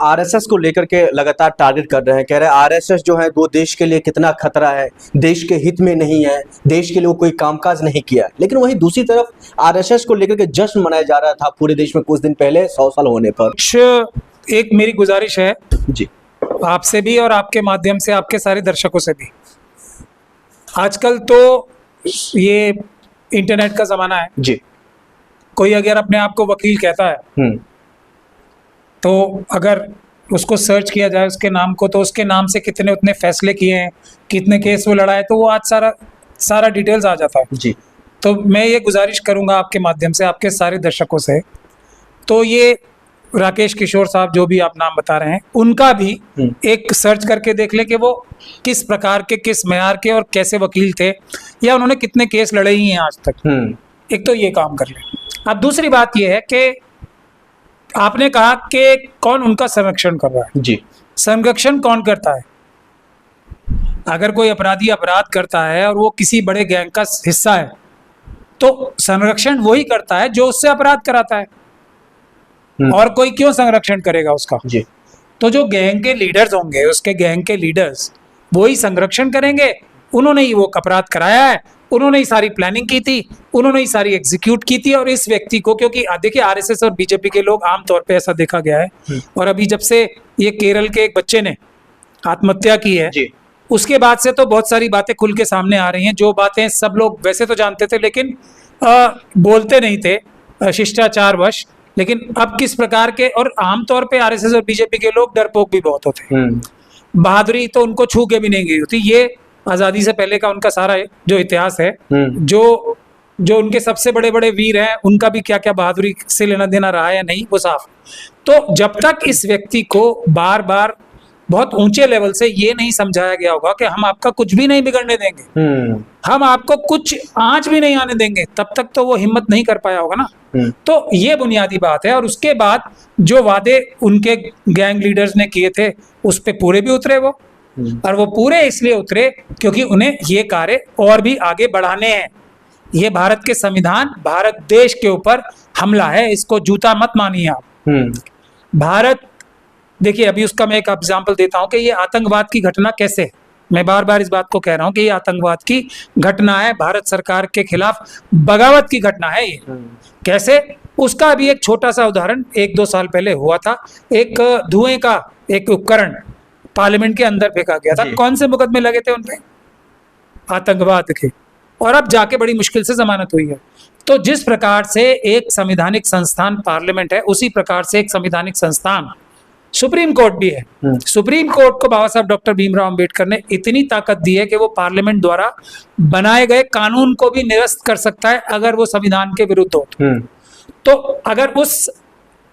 RSS को लेकर के लगातार टारगेट कर रहे हैं, कह रहे हैं आरएसएस जो है वो देश के लिए कितना खतरा है, देश के हित में नहीं है, देश के लिए वो कोई कामकाज नहीं किया है। लेकिन वहीं दूसरी तरफ आरएसएस को लेकर के जश्न मनाया जा रहा था पूरे देश में कुछ दिन पहले 100 साल होने पर। एक मेरी गुजारिश है जी, आपसे भी और आपके माध्यम से आपके सारे दर्शकों से भी, आजकल तो ये इंटरनेट का जमाना है जी, कोई अगर अपने आप को वकील कहता है तो अगर उसको सर्च किया जाए उसके नाम को, तो उसके नाम से कितने उतने फैसले किए हैं, कितने केस वो लड़ा है, तो वो आज सारा डिटेल्स आ जाता है जी। तो मैं ये गुजारिश करूंगा आपके माध्यम से आपके सारे दर्शकों से, तो ये राकेश किशोर साहब जो भी आप नाम बता रहे हैं उनका भी एक सर्च करके देख ले कि वो किस प्रकार के, किस मेयार के और कैसे वकील थे, या उन्होंने कितने केस लड़े ही हैं आज तक। एक तो ये काम कर ले। अब दूसरी बात ये है कि आपने कहा कि कौन उनका संरक्षण कर रहा है। जी, संरक्षण कौन करता है? अगर कोई अपराधी अपराध करता है और वो किसी बड़े गैंग का हिस्सा है तो संरक्षण वही करता है जो उससे अपराध कराता है, और कोई क्यों संरक्षण करेगा उसका? जी। तो जो गैंग के लीडर्स होंगे, उसके गैंग के लीडर्स वही संरक्षण करेंगे। उन्होंने ही वो अपराध कराया है, उन्होंने ही सारी प्लानिंग की थी, उन्होंने ही सारी एग्जीक्यूट की थी। और इस व्यक्ति को, क्योंकि देखिए आरएसएस और बीजेपी के लोग आमतौर पे ऐसा देखा गया है, और अभी जब से ये केरल के एक बच्चे ने आत्महत्या की है जी, उसके बाद से तो बहुत सारी बातें खुल के सामने आ रही हैं, जो बातें सब लोग वैसे तो जानते थे लेकिन बोलते नहीं थे शिष्टाचारवश। लेकिन अब किस प्रकार के, और आमतौर पे आरएसएस और बीजेपी के लोग डरपोक भी बहुत होते हैं, बहादुरी तो उनको छू के भी नहीं गई होती। ये आजादी से पहले का उनका सारा जो इतिहास है, जो उनके सबसे बड़े बड़े वीर हैं उनका भी क्या क्या बहादुरी से लेना देना रहा है या नहीं, वो साफ। तो जब तक इस व्यक्ति को बार बार बहुत ऊंचे लेवल से ये नहीं समझाया गया होगा कि हम आपका कुछ भी नहीं बिगड़ने देंगे, हम आपको कुछ आंच भी नहीं आने देंगे, तब तक तो वो हिम्मत नहीं कर पाया होगा ना। तो ये बुनियादी बात है। और उसके बाद जो वादे उनके गैंग लीडर्स ने किए थे उस पे पूरे भी उतरे वो, और वो पूरे इसलिए उतरे क्योंकि उन्हें ये कार्य और भी आगे बढ़ाने हैं। ये भारत के संविधान, भारत देश के ऊपर हमला है, इसको जूता मत मानिए आप। भारत, देखिए अभी उसका मैं एक एग्जांपल देता हूं कि ये आतंकवाद की घटना कैसे है। मैं बार बार इस बात को कह रहा हूं कि ये आतंकवाद की घटना है, भारत सरकार के खिलाफ बगावत की घटना है। ये कैसे, उसका अभी एक छोटा सा उदाहरण 1-2 साल पहले हुआ था। एक धुएं का एक उपकरण पार्लियामेंट के अंदर फेंका गया था। कौन से मुकदमे लगे थे उनपे? आतंकवाद के। और अब जाके बड़ी मुश्किल से जमानत हुई है। तो जिस प्रकार से एक संवैधानिक संस्थान पार्लियामेंट है, उसी प्रकार से एक संवैधानिक संस्थान सुप्रीम कोर्ट भी है। सुप्रीम कोर्ट को बाबा साहब डॉक्टर भीमराव अंबेडकर ने इतनी ताकत दी है कि वो पार्लियामेंट द्वारा बनाए गए कानून को भी निरस्त कर सकता है अगर वो संविधान के विरुद्ध हो। तो अगर उस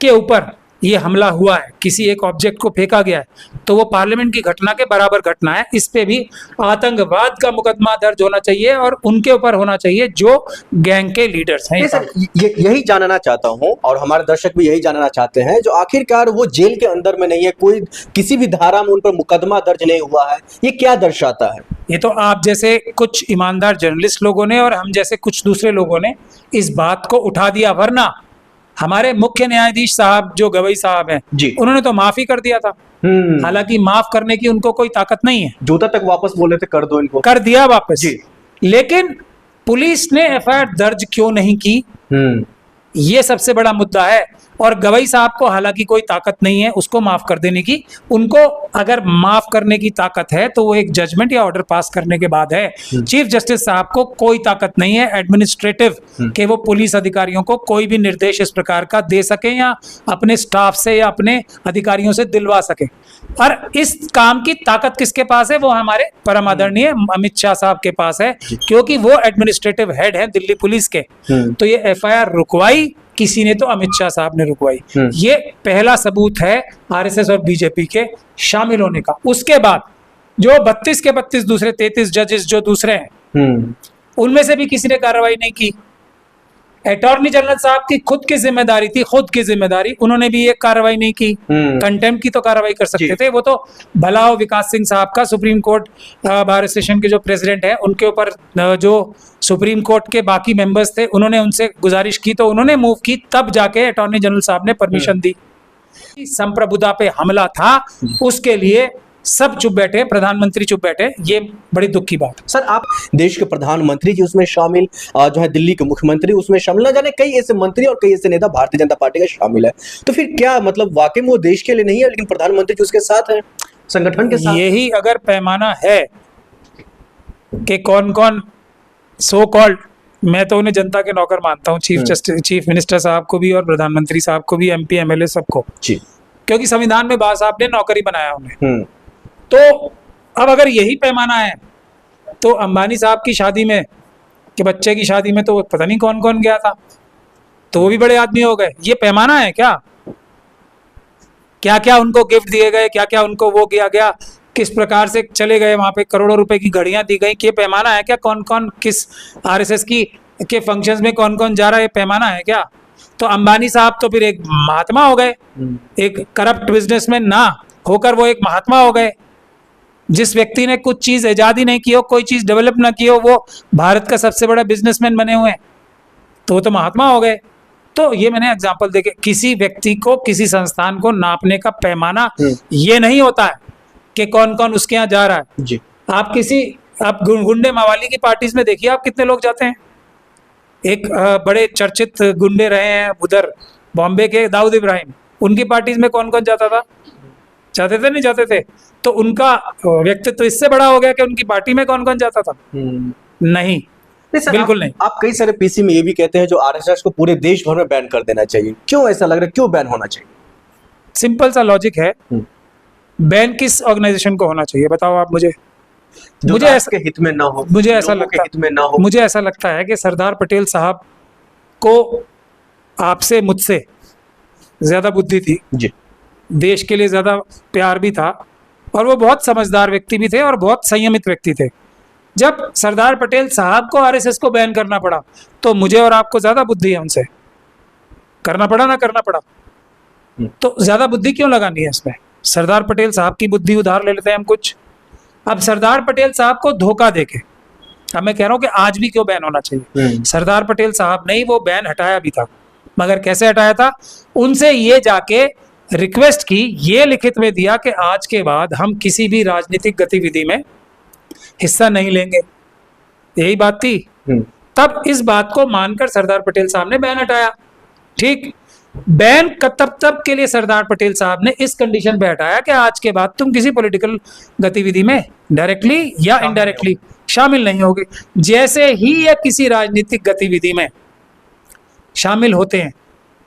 के ऊपर ये हमला हुआ है, किसी एक ऑब्जेक्ट को फेंका गया है, तो वो पार्लियामेंट की घटना के बराबर घटना है। इस पे भी आतंकवाद का मुकदमा दर्ज होना चाहिए और उनके ऊपर होना चाहिए जो गैंग के लीडर्स हैं। यही जानना चाहता हूं और हमारे दर्शक भी यही जानना चाहते हैं, जो आखिरकार वो जेल के अंदर में नहीं है, कोई किसी भी धारा में उन पर मुकदमा दर्ज नहीं हुआ है, ये क्या दर्शाता है? ये तो आप जैसे कुछ ईमानदार जर्नलिस्ट लोगों ने और हम जैसे कुछ दूसरे लोगों ने इस बात को उठा दिया, वरना हमारे मुख्य न्यायाधीश साहब जो गवई साहब हैं जी, उन्होंने तो माफी कर दिया था। हालांकि माफ करने की उनको कोई ताकत नहीं है। जूता तक वापस बोले थे कर दो इनको, कर दिया वापस जी। लेकिन पुलिस ने एफआईआर दर्ज क्यों नहीं की, ये सबसे बड़ा मुद्दा है। और गवई साहब को हालांकि कोई ताकत नहीं है उसको माफ कर देने की। उनको अगर माफ करने की ताकत है तो वो एक जजमेंट या ऑर्डर पास करने के बाद है। चीफ जस्टिस साहब को कोई ताकत नहीं है एडमिनिस्ट्रेटिव कि वो पुलिस अधिकारियों को कोई भी निर्देश इस प्रकार का दे सके या अपने स्टाफ से या अपने अधिकारियों से दिलवा सके। और इस काम की ताकत किसके पास है? वो हमारे परम आदरणीय अमित शाह साहब के पास है, क्योंकि वो एडमिनिस्ट्रेटिव हेड है दिल्ली पुलिस के। तो ये एफआईआर रुकवाई किसी ने, तो अमित शाह साहब ने रुकवाई। ये पहला सबूत है आरएसएस और बीजेपी के शामिल होने का। उसके बाद जो 32 के 32 दूसरे 33 जजेस जो दूसरे हैं, उनमें से भी किसी ने कार्रवाई नहीं की। अटॉर्नी जनरल साहब की खुद की जिम्मेदारी थी, खुद की जिम्मेदारी, उन्होंने भी एक कार्रवाई नहीं की। कंटेम्प्ट की तो कार्रवाई कर सकते थे, वो तो भला विकास सिंह साहब का, सुप्रीम कोर्ट बार एसोसिएशन के जो प्रेसिडेंट है, उनके ऊपर जो सुप्रीम कोर्ट के बाकी मेंबर्स थे उन्होंने उनसे गुजारिश की तो उन्होंने मूव की, तब जाके अटॉर्नी जनरल साहब ने परमिशन दी। संप्रभुता पे हमला था, उसके लिए सब चुप बैठे, प्रधानमंत्री चुप बैठे, ये बड़ी दुख की बात है। सर आप देश के प्रधानमंत्री जी उसमें शामिल, जो है दिल्ली के मुख्यमंत्री उसमें शामिल, न जाने कई ऐसे मंत्री और कई ऐसे नेता भारतीय जनता पार्टी का शामिल है, तो फिर क्या मतलब वाकई में वो देश के लिए नहीं है, लेकिन प्रधानमंत्री जी उसके साथ है, संगठन के साथ? यही अगर पैमाना है कि कौन कौन सो कॉल्ड, मैं तो उन्हें जनता के नौकर मानता हूँ, चीफ मिनिस्टर साहब को भी और प्रधानमंत्री साहब को भी, MP MLA सबको, क्योंकि संविधान में बाबा साहब ने नौकरी बनाया उन्हें। तो अब अगर यही पैमाना है तो अंबानी साहब की शादी में, के बच्चे की शादी में तो पता नहीं कौन कौन गया था, तो वो भी बड़े आदमी हो गए। ये पैमाना है क्या? क्या क्या उनको गिफ्ट दिए गए, क्या क्या उनको वो किया गया, किस प्रकार से चले गए वहां पे, करोड़ों रुपए की घड़ियां दी गई, ये पैमाना है क्या? कौन कौन किस RSS के फंक्शंस में कौन कौन जा रहा है, ये पैमाना है क्या? तो अंबानी साहब तो फिर एक महात्मा हो गए, एक करप्ट बिजनेसमैन ना होकर वो एक महात्मा हो गए। जिस व्यक्ति ने कुछ चीज ईजाद ही नहीं की हो, कोई चीज डेवलप ना की हो, वो भारत का सबसे बड़ा बिजनेसमैन बने हुए हैं, तो वो तो महात्मा हो गए। तो ये मैंने एग्जांपल देके, किसी व्यक्ति को, किसी संस्थान को नापने का पैमाना ये नहीं होता है कि कौन कौन उसके यहाँ जा रहा है जी। आप गुंडे मवाली की पार्टीज में देखिए, आप कितने लोग जाते हैं। एक बड़े चर्चित गुंडे रहे हैं उधर बॉम्बे के, दाऊद इब्राहिम, उनकी पार्टीज में कौन कौन जाता था? जाते थे? नहीं जाते थे? तो उनका व्यक्तित्व इससे बड़ा हो गया कि उनकी पार्टी में कौन कौन जाता था? नहीं, बिल्कुल नहीं। आप कई सारे PC में ये भी कहते हैं जो RSS को पूरे देश भर में बैन कर देना चाहिए, क्यों ऐसा लग रहा है, क्यों बैन होना चाहिए? सिंपल सा लॉजिक है, बैन किस ऑर्गेनाइजेशन को होना चाहिए बताओ आप मुझे? मुझे ऐसा के हित में ना हो, मुझे ऐसा लगता हित में ना हो। मुझे ऐसा लगता है कि सरदार पटेल साहब को आपसे मुझसे ज्यादा बुद्धि थी जी, देश के लिए ज्यादा प्यार भी था, और वो बहुत समझदार व्यक्ति भी थे और बहुत संयमित व्यक्ति थे। जब सरदार पटेल साहब को RSS को बैन करना पड़ा, तो मुझे और आपको ज्यादा बुद्धि है उनसे, करना पड़ा ना करना पड़ा, तो ज्यादा बुद्धि क्यों लगानी है इसमें? सरदार पटेल साहब की बुद्धि उधार ले लेते हैं हम कुछ। अब सरदार पटेल साहब को धोखा देके, अब मैं कह रहा हूं कि आज भी क्यों बैन होना चाहिए। सरदार पटेल साहब ने ही वो बैन हटाया भी था, मगर कैसे हटाया था? उनसे ये जाके रिक्वेस्ट की, ये लिखित में दिया कि आज के बाद हम किसी भी राजनीतिक गतिविधि में हिस्सा नहीं लेंगे, यही बात थी। तब इस बात को मानकर सरदार पटेल साहब ने बैन हटाया। ठीक, बैन तब के लिए सरदार पटेल साहब ने इस कंडीशन पे हटाया कि आज के बाद तुम किसी पॉलिटिकल गतिविधि में डायरेक्टली या इनडायरेक्टली शामिल नहीं होगे। जैसे ही ये किसी राजनीतिक गतिविधि में शामिल होते हैं,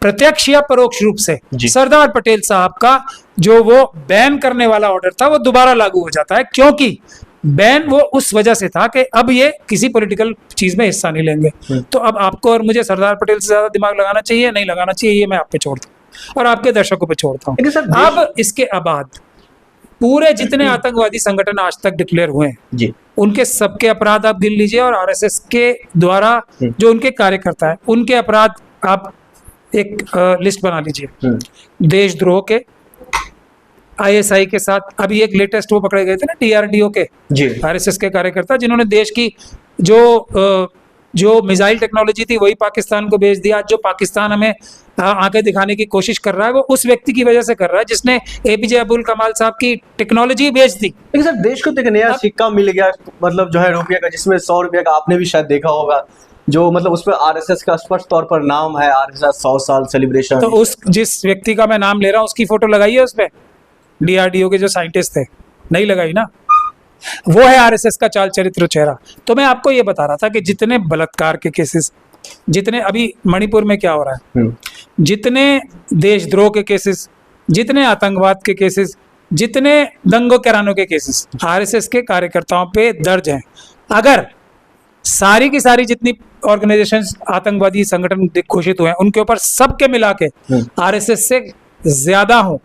प्रत्यक्ष या परोक्ष रूप से, सरदार पटेल साहब का जो वो बैन करने वाला ऑर्डर था वो दोबारा लागू हो जाता है, क्योंकि बैन वो उस वजह से था कि अब ये किसी पॉलिटिकल चीज में हिस्सा नहीं लेंगे। तो अब आपको और मुझे सरदार पटेल से ज्यादा दिमाग लगाना चाहिए, नहीं लगाना चाहिए, ये मैं आप पे छोड़ता हूँ और आपके दर्शकों पे छोड़ता हूँ। अब इसके बाद पूरे जितने आतंकवादी संगठन आज तक डिक्लेयर हुए हैं, उनके सबके अपराध आप गिन लीजिए, और RSS के द्वारा जो उनके कार्यकर्ता है उनके अपराध आप एक लिस्ट बना लीजिए। देशद्रोह के, ISI के साथ अभी एक लेटेस्ट वो पकड़े गए थे ना, DRDO के RSS के कार्यकर्ता, जिन्होंने देश की जो मिसाइल टेक्नोलॉजी थी वही पाकिस्तान को भेज दिया। जो पाकिस्तान हमें आंखें दिखाने की कोशिश कर रहा है वो उस व्यक्ति की वजह से कर रहा है जिसने APJ अब्दुल कमाल साहब की टेक्नोलॉजी भेज दी। लेकिन सर देश को तो एक नया सिक्का मिल गया, मतलब जो है रुपये का, जिसमें 100 रुपये का, आपने भी शायद देखा होगा, जो मतलब उस पर RSS का स्पष्ट तौर पर नाम है, RSS 100 साल सेलिब्रेशन। तो उस जिस व्यक्ति का मैं नाम ले रहा हूँ उसकी फोटो लगाई है उसपे, DRDO के जो साइंटिस्ट थे, नहीं लगाई ना, वो है RSS का चाल चरित्र चेहरा। तो मैं आपको ये बता रहा था कि जितने बलात्कार के केसेस, जितने अभी मणिपुर में क्या हो रहा है, जितने देशद्रोह के केसेस, जितने आतंकवाद के केसेस, जितने दंगों करानों के केसेस RSS के कार्यकर्ताओं पे दर्ज हैं, अगर सारी की सारी जितनी ऑर्गेनाइजेशंस आतंकवादी संगठन घोषित हुए हैं उनके ऊपर सबके मिला के RSS से ज्यादा हो,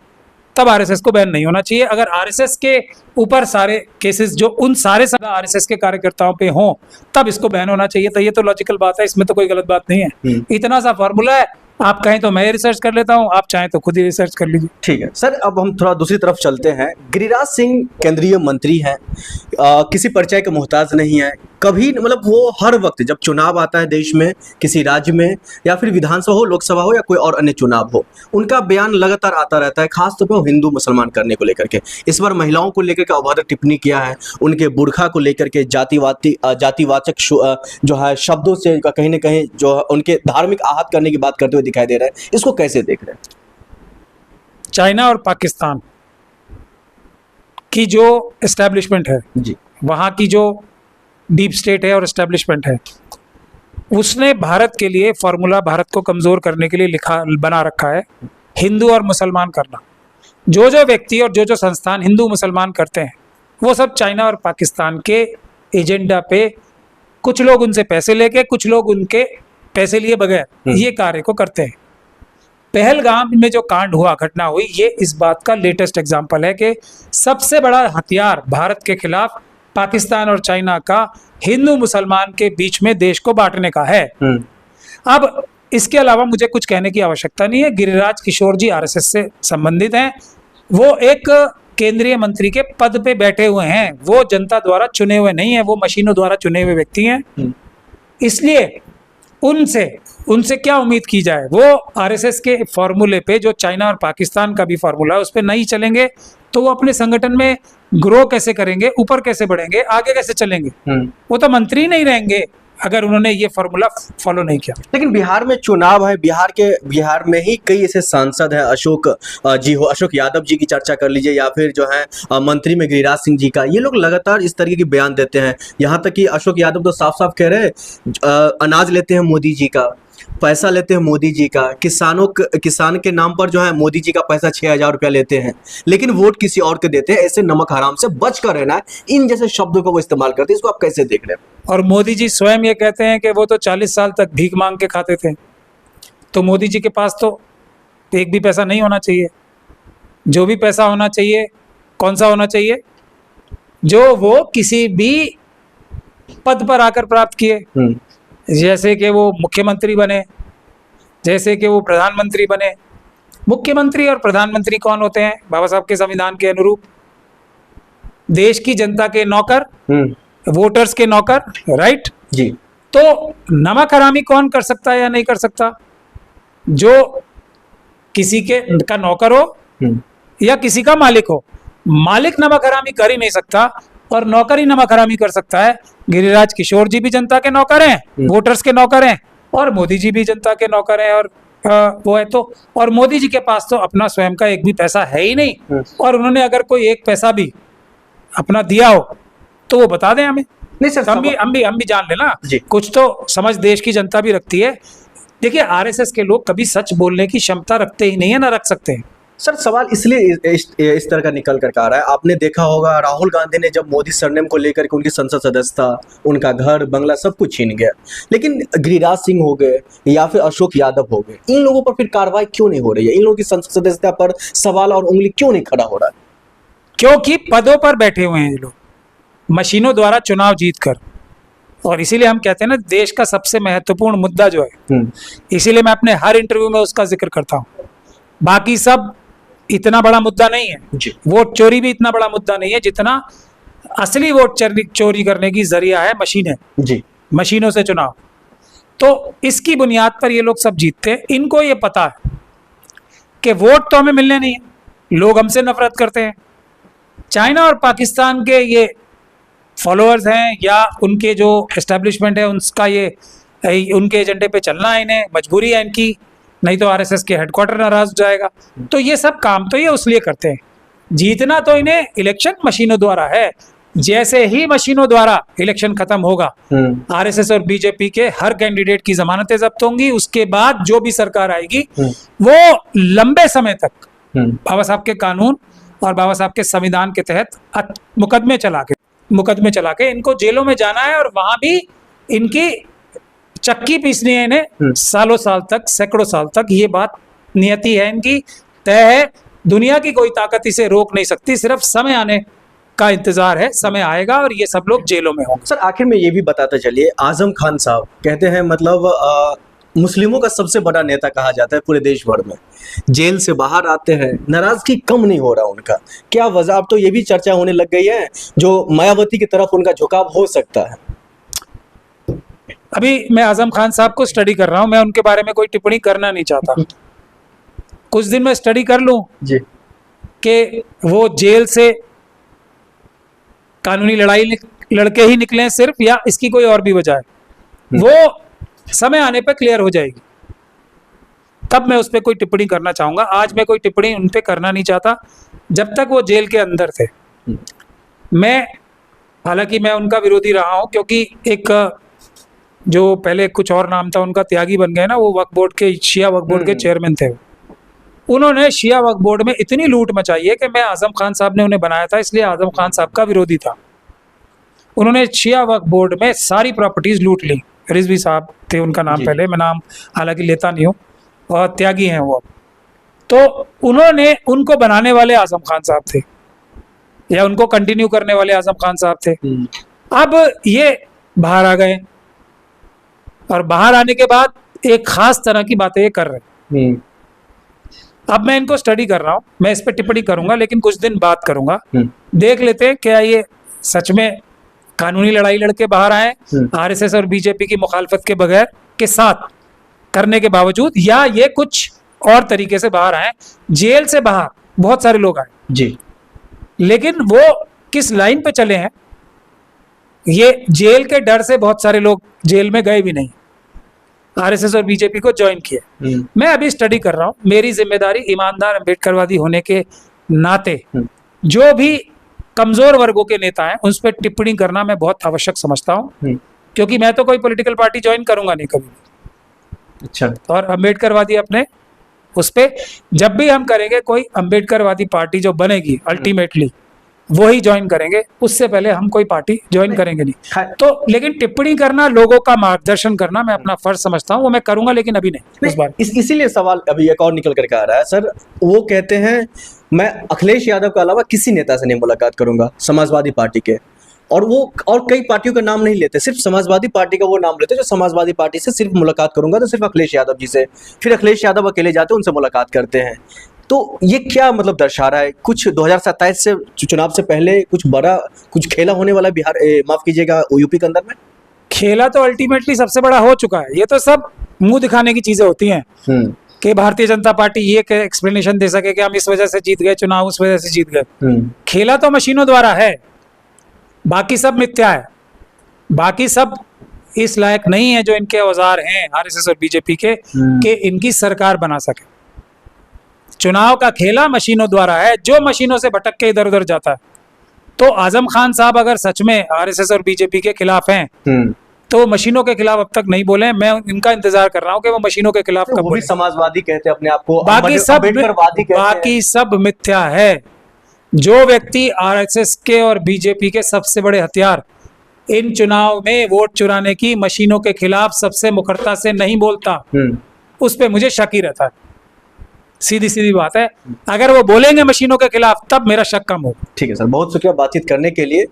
तब RSS को बैन नहीं होना चाहिए। अगर RSS के ऊपर सारे केसेस जो उन सारे RSS के कार्यकर्ताओं पे हों तब इसको बैन होना चाहिए। तो ये तो लॉजिकल बात है, इसमें तो कोई गलत बात नहीं है। इतना सा फॉर्मूला है, आप कहें तो मैं रिसर्च कर लेता हूं, आप चाहें तो खुद ही रिसर्च कर लीजिए। ठीक है सर, अब हम थोड़ा दूसरी तरफ चलते हैं। गिरिराज सिंह केंद्रीय मंत्री हैं, किसी परिचय के मोहताज नहीं है, कभी मतलब वो हर वक्त जब चुनाव आता है देश में, किसी राज्य में, या फिर विधानसभा हो, लोकसभा हो, या कोई और अन्य चुनाव हो, उनका बयान लगातार आता रहता है, खासतौर पर वो हिंदू मुसलमान करने को लेकर के। इस बार महिलाओं को लेकर के अभद्र टिप्पणी किया है, उनके बुर्खा को लेकर के जातिवाचक जो है शब्दों से कहीं ना कहीं जो है उनके धार्मिक आहत करने की बात करते हुए दिखाई दे रहा है। इसको कैसे देख रहे हैं? चाइना और पाकिस्तान की जो एस्टैब्लिशमेंट है जी, वहाँ की जो डीप स्टेट है और एस्टैब्लिशमेंट है, उसने भारत के लिए फॉर्मूला, भारत को कमज़ोर करने के लिए बना रखा है, हिंदू और मुसलमान करना। जो जो व्यक्ति और जो जो संस्थान हिंदू मुसलमान करते हैं वो सब चाइना और पाकिस्तान के एजेंडा पे, कुछ लोग उनसे पैसे लेके, कुछ लोग उनके पैसे लिए बगैर ये कार्य को करते हैं। पहलगाम में जो कांड हुआ, घटना हुई, ये इस बात का लेटेस्ट एग्जाम्पल है कि सबसे बड़ा हथियार भारत के खिलाफ पाकिस्तान और चाइना का हिंदू मुसलमान के बीच में देश को बांटने का है। अब इसके अलावा मुझे कुछ कहने की आवश्यकता नहीं है। गिरिराज किशोर जी आरएसएस से संबंधित हैं, वो एक केंद्रीय मंत्री के पद पे बैठे हुए हैं, वो जनता द्वारा चुने हुए नहीं है, वो मशीनों द्वारा चुने हुए व्यक्ति हैं। इसलिए उनसे क्या उम्मीद की जाए? वो आरएसएस के फॉर्मूले पे, जो चाइना और पाकिस्तान का भी फॉर्मूला है, उस पर नहीं चलेंगे तो वो अपने संगठन में ग्रो कैसे करेंगे, ऊपर कैसे बढ़ेंगे, आगे कैसे चलेंगे? वो तो मंत्री नहीं रहेंगे अगर उन्होंने ये फॉर्मूला फॉलो नहीं किया। लेकिन बिहार में चुनाव है, बिहार में ही कई ऐसे सांसद हैं, अशोक यादव जी की चर्चा कर लीजिए, या फिर जो है मंत्री में गिरिराज सिंह जी का, ये लोग लगातार इस तरीके के बयान देते हैं। यहाँ तक कि अशोक यादव तो साफ साफ कह रहे हैं अनाज लेते हैं मोदी जी का, पैसा लेते हैं मोदी जी का, किसान के नाम पर जो है मोदी जी का पैसा 6,000 रुपया लेते हैं, लेकिन वोट किसी और के देते हैं। ऐसे नमक हराम से बच कर रहना है, इन जैसे शब्दों को वो इस्तेमाल करते हैं। इसको आप कैसे देख रहे हैं? और मोदी जी स्वयं ये कहते हैं कि वो तो 40 साल तक भीख मांग के खाते थे, तो मोदी जी के पास तो एक भी पैसा नहीं होना चाहिए। जो भी पैसा होना चाहिए, कौन सा होना चाहिए? जो वो किसी भी पद पर आकर प्राप्त किए, जैसे कि वो मुख्यमंत्री बने, जैसे कि वो प्रधानमंत्री बने। मुख्यमंत्री और प्रधानमंत्री कौन होते हैं? बाबा साहब के संविधान के अनुरूप देश की जनता के नौकर, वोटर्स के नौकर, राइट जी। तो नमक हरामी कौन कर सकता है या नहीं कर सकता? जो किसी का नौकर हो या किसी का मालिक हो। मालिक नमक हरामी कर ही नहीं सकता और नौकर ही नमक हरामी कर सकता है। गिरिराज किशोर जी भी जनता के नौकर हैं, वोटर्स के नौकर हैं, और मोदी जी भी जनता के नौकर हैं। और वो है तो, और मोदी जी के पास तो अपना स्वयं का एक भी पैसा है ही नहीं, और उन्होंने अगर कोई एक पैसा भी अपना दिया हो तो वो बता दें हमें। नहीं सर, हम भी जान लेना, कुछ तो समझ देश की जनता भी रखती है। देखिए, आरएसएस के लोग कभी सच बोलने की क्षमता रखते ही नहीं है, ना रख सकते हैं। सर सवाल इसलिए इस तरह का निकल कर आ रहा है, आपने देखा होगा राहुल गांधी ने जब मोदी सरनेम को लेकर के उनकी संसद सदस्यता, उनका घर बंगला सब कुछ छीन गया, लेकिन गिरिराज सिंह हो गए या फिर अशोक यादव हो गए, इन लोगों पर फिर कार्रवाई क्यों नहीं हो रही है? इन लोगों की संसद सदस्यता पर सवाल और उंगली क्यों नहीं खड़ा हो रहा है? क्योंकि पदों पर बैठे हुए हैं ये लोग, मशीनों द्वारा चुनाव जीत कर। और इसीलिए हम कहते हैं ना, देश का सबसे महत्वपूर्ण मुद्दा जो है, इसीलिए मैं अपने हर इंटरव्यू में उसका जिक्र करता हूँ। बाकी सब इतना बड़ा मुद्दा नहीं है, वोट चोरी भी इतना बड़ा मुद्दा नहीं है जितना असली वोट चोरी करने की जरिया है मशीनें जी, मशीनों से चुनाव। तो इसकी बुनियाद पर ये लोग सब जीतते हैं। इनको ये पता है कि वोट तो हमें मिलने नहीं है, लोग हमसे नफरत करते हैं। चाइना और पाकिस्तान के ये फॉलोअर्स हैं या उनके जो एस्टेब्लिशमेंट है, उसका ये उनके एजेंडे पे चलना है, इन्हें मजबूरी है इनकी, नहीं तो आरएसएस के हेडक्वार्टर नाराज हो जाएगा। तो ये सब काम तो ये उसलिए करते हैं, जीतना तो इन्हें इलेक्शन मशीनों द्वारा है। जैसे ही मशीनों द्वारा इलेक्शन खत्म होगा, आरएसएस और बीजेपी के हर कैंडिडेट की जमानतें जब्त होंगी। उसके बाद जो भी सरकार आएगी वो लंबे समय तक बाबा साहब के कानून और बाबा साहब के संविधान के तहत मुकदमे चला के इनको जेलों में जाना है, और वहां भी इनकी चक्की पीसनी है इन्हें सालों साल तक, सैकड़ों साल तक। ये बात नियति है इनकी, तय है। दुनिया की कोई ताकत इसे रोक नहीं सकती, सिर्फ समय आने का इंतजार है। समय आएगा और ये सब लोग जेलों में होंगे। सर आखिर में ये भी बताते चलिए, आजम खान साहब कहते हैं मतलब मुस्लिमों का सबसे बड़ा नेता कहा जाता है पूरे देश भर में, जेल से बाहर आते हैं, नाराजगी कम नहीं हो रहा उनका, क्या वजह? अब तो ये भी चर्चा होने लग गई है जो मायावती की तरफ उनका झुकाव हो सकता है। अभी मैं आजम खान साहब को स्टडी कर रहा हूं, मैं उनके बारे में कोई टिप्पणी करना नहीं चाहता। कुछ दिन मैं स्टडी कर लूं जी कि वो जेल से कानूनी लड़ाई लड़के ही निकले सिर्फ, या इसकी कोई और भी वजह है, वो समय आने पर क्लियर हो जाएगी, तब मैं उस पर कोई टिप्पणी करना चाहूंगा। आज मैं कोई टिप्पणी उन पर करना नहीं चाहता जब तक वो जेल के अंदर थे। मैं हालांकि मैं उनका विरोधी रहा हूं, क्योंकि एक जो पहले कुछ और नाम था उनका, त्यागी बन गए ना, वो वक्फ बोर्ड के, शिया वक्फ बोर्ड के चेयरमैन थे। उन्होंने शिया वक्फ बोर्ड में इतनी लूट मचाई है कि मैं आजम खान साहब ने उन्हें बनाया था, इसलिए आजम खान साहब का विरोधी था। उन्होंने शिया वक्फ बोर्ड में सारी प्रॉपर्टीज लूट ली। रिजवी साहब थे उनका नाम, पहले मैं नाम हालांकि लेता नहीं हूँ, और त्यागी हैं वो। तो उन्होंने, उनको बनाने वाले आजम खान साहब थे, या उनको कंटिन्यू करने वाले आजम खान साहब थे। अब ये बाहर आ गए, और बाहर आने के बाद एक खास तरह की बातें ये कर रहे हैं। अब मैं इनको स्टडी कर रहा हूँ, मैं इस पर टिप्पणी करूंगा, लेकिन कुछ दिन बात करूंगा। देख लेते हैं क्या ये सच में कानूनी लड़ाई लड़के बाहर आए, आरएसएस और बीजेपी की मुखालफत के बगैर, के साथ करने के बावजूद, या ये कुछ और तरीके से बाहर आए। जेल से बाहर बहुत सारे लोग आए जी, लेकिन वो किस लाइन पे चले हैं, ये जेल के डर से बहुत सारे लोग जेल में गए भी नहीं, आरएसएस और बीजेपी को ज्वाइन किए। मैं अभी स्टडी कर रहा हूँ, मेरी जिम्मेदारी ईमानदार अम्बेडकरवादी होने के नाते जो भी कमजोर वर्गों के नेता हैं उस पर टिप्पणी करना मैं बहुत आवश्यक समझता हूँ, क्योंकि मैं तो कोई पॉलिटिकल पार्टी ज्वाइन करूंगा नहीं कभी। अच्छा, और अम्बेडकरवादी अपने उस पे, जब भी हम करेंगे कोई अम्बेडकरवादी पार्टी जो बनेगी अल्टीमेटली वो ही ज्वाइन करेंगे, उससे पहले हम कोई पार्टी ज्वाइन करेंगे नहीं। तो लेकिन टिप्पणी करना, लोगों का मार्गदर्शन करना मैं अपना फर्ज समझता हूँ, वो मैं करूंगा, लेकिन अभी नहीं इस बार। इसीलिए सवाल अभी एक और निकल करके आ रहा है सर। वो कहते हैं मैं अखिलेश यादव के अलावा किसी नेता से नहीं मुलाकात करूंगा, समाजवादी पार्टी के, और वो और कई पार्टियों का नाम नहीं लेते, सिर्फ समाजवादी पार्टी का वो नाम लेते जो समाजवादी पार्टी से सिर्फ मुलाकात करूंगा तो सिर्फ अखिलेश यादव जी से। फिर अखिलेश यादव अकेले जाते हैं, उनसे मुलाकात करते हैं। तो ये क्या मतलब दर्शा रहा है? कुछ 2027 से चुनाव से पहले कुछ बड़ा कुछ खेला होने वाला बिहार, माफ कीजिएगा, यूपी के अंदर में? खेला तो अल्टीमेटली सबसे बड़ा हो चुका है। ये तो सब मुंह दिखाने की चीजें होती हैं कि भारतीय जनता पार्टी ये एक्सप्लेनेशन दे सके कि हम इस वजह से जीत गए चुनाव, उस वजह से जीत गए। खेला तो मशीनों द्वारा है, बाकी सब मिथ्या है, बाकी सब इस लायक नहीं है जो इनके औजार हैं आरएसएस और बीजेपी के, कि इनकी सरकार बना सके। चुनाव का खेला मशीनों द्वारा है, जो मशीनों से भटक के इधर उधर जाता है। तो आजम खान साहब अगर सच में आरएसएस और बीजेपी के खिलाफ हैं तो मशीनों के खिलाफ अब तक नहीं बोले। मैं इनका इंतजार कर रहा हूं कि वो मशीनों के खिलाफ कब बोले। समाजवादी कहते हैं अपने आप को, बाकी सब मिथ्या है। जो व्यक्ति आरएसएस के और बीजेपी के सबसे बड़े हथियार इन चुनाव में वोट चुराने की मशीनों के खिलाफ सबसे मुखरता से नहीं बोलता, उस पे मुझे शक ही रहता है। सीधी सीधी बात है, अगर वो बोलेंगे मशीनों के खिलाफ तब मेरा शक कम हो। ठीक है सर, बहुत शुक्रिया बातचीत करने के लिए।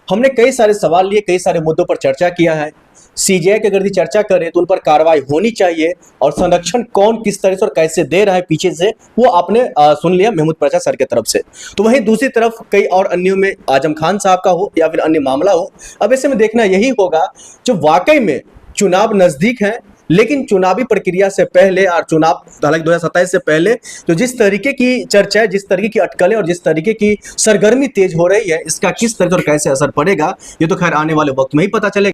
हमने कई सारे सवाल लिए, कई सारे मुद्दों पर चर्चा किया है। सीजेआई की अगर चर्चा करें तो उन पर कार्रवाई होनी चाहिए, और संरक्षण कौन किस तरह से और कैसे दे रहा है पीछे से, वो आपने सुन लिया महमूद पाशा सर की तरफ से। तो वहीं दूसरी तरफ कई और अन्यों में आजम खान साहब का हो या फिर अन्य मामला हो, अब ऐसे में देखना यही होगा जो वाकई में चुनाव नजदीक है, लेकिन चुनावी प्रक्रिया से पहले और चुनाव हालांकि 2027 से पहले जो जिस तरीके की चर्चा है, जिस तरीके की अटकलें और जिस तरीके की सरगर्मी तेज हो रही है, इसका किस तरह और कैसे असर पड़ेगा, ये तो खैर आने वाले वक्त में ही पता चलेगा।